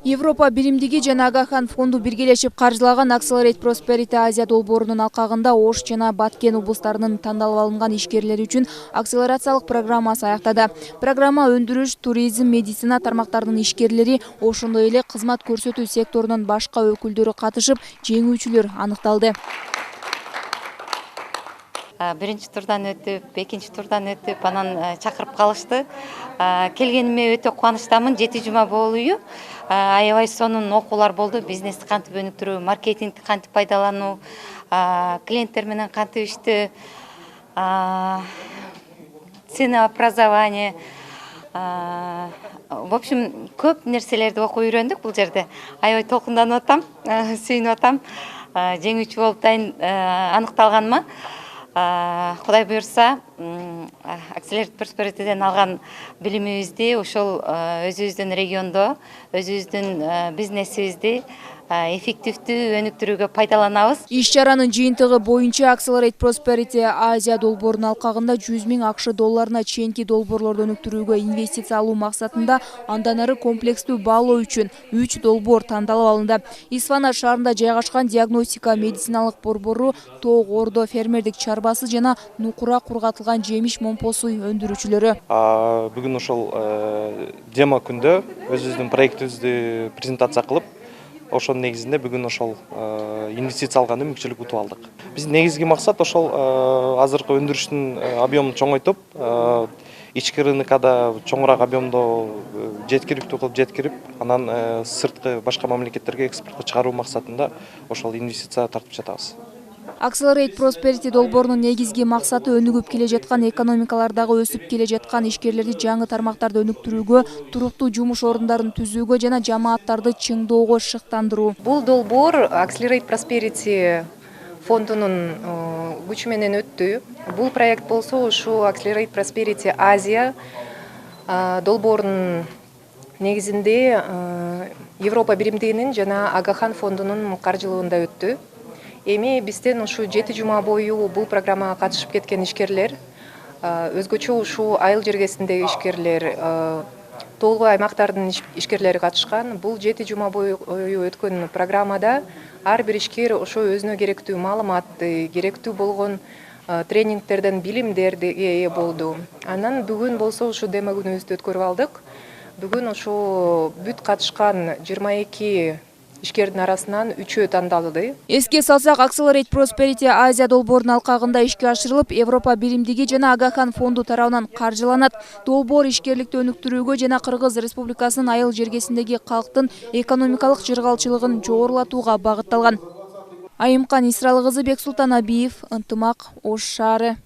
Европа биримдиги жана Агахан фонду биргелешип каржылаган Accelerate Prosperity Азия долбоорунун алкагында Ош жана Баткен облустарынын тандалып алынган ишкерлери үчүн акселерациялык программасы аяктады. Программа өндүрүш, туризм, медицина тармактарынын ишкерлери, ошондой эле кызмат көрсөтүү секторунун башка өкүлдөрү катышып, жеңүүчүлөр аныкталды. Биринчи турдан өтүп, экинчи турдан өтүп, анан чакырып калышты. Келгениме өтө кубанычтамын. 7 жума бою аябай сонун окуулар болду. Бизнести кантип өнүктүрүү, маркетингди кантип пайдалануу, клиенттер менен кантип иштөө, ценообразование. В общем, көп нерселерди окуп үйрөндүк бул жерде. Аябай толкунданып атам, сүйүнүп атам. Жеңүүчү болуп аныкталганыма. Кудай буюрса, Accelerate Prosperity'ден алган билимибизди ошол өзүбүздүн региондо, өзүбүздүн бизнесибизди эффективдүү өнүктүрүүгө пайдаланабыз. Иш-чаранын жыйынтыгы боюнча Accelerate Prosperity Азия долбоорунун алкагында 100 000 АКШ долларына чейинки долбоорлорду өнүктүрүүгө инвестиция алуу максатында андан ары комплекстүү баалоо үчүн 3 долбоор тандалып алынды. Исфана шаарында жайгашкан диагностика медициналык борбору, тоок ордо фермердик чарбасы жана нукура кургатылган жемиш момпосу өндүрүүчүлөрү. Бүгүн ошол демо күндө өзүбүздүн проектибизди презентация кылып, ошонун негизинде бүгүн ошол инвестиция алганда мүмкүнчүлүк утуп алдык. Биздин негизги максат ошол азыркы өндүрүштүн объемун чоңойтуп, ички рынокко чоңураак объемдо жеткиликтүү кылып жеткирип, анан сырткы башка мамлекеттерге экспортко чыгаруу максатында ошол инвестиция тартып жатабыз. Accelerate Prosperity долбоорунун негизги максаты өнүгүп келе жаткан экономикалардагы өсүп келе жаткан ишкерлерди жаңы тармактарда өнүктүрүүгө, туруктуу жумуш орундарын түзүүгө жана жамааттарды чыңдоого шыктандыруу. Бул долбоор Accelerate Prosperity фондунун күчү менен өттү. Бул проект болсо ушу Accelerate Prosperity Азия долбоорунун негизинде Европа биримдигинин жана Агахан фондунун каржылыгында өттү. Эми бизден ушу 7 жума бою бул программага катышып кеткен ишкерлер, өзгөчө ушу айыл жергесиндеги ишкерлер, тоолуу аймактардын ишкерлери катышкан. Бул 7 жума бою өткөн программада ар бир ишкер ошо өзүнө керектүү маалыматты, керектүү болгон тренингтерден билимдерди ээ болду. Анан бүгүн болсо ушу демо күнүбүздү өткөрүп алдык. Бүгүн ошо бүт катышкан 22 ишкердин арасынан 3-өө тандалды. Эске салсак, Accelerate Prosperity Азия долбоорунун алкагында ишке ашырылып, Европа биримдиги жана Агахан фонду тарабынан каржыланат. Долбоор ишкерликти өнүктүрүүгө жана Кыргыз Республикасынын айыл жергесиндеги калктын экономикалык жыргалчылыгын жогорулатууга багытталган. Айымкан Исралы кызы, Бексултан Абиев, Ынтымак, Ош шаары.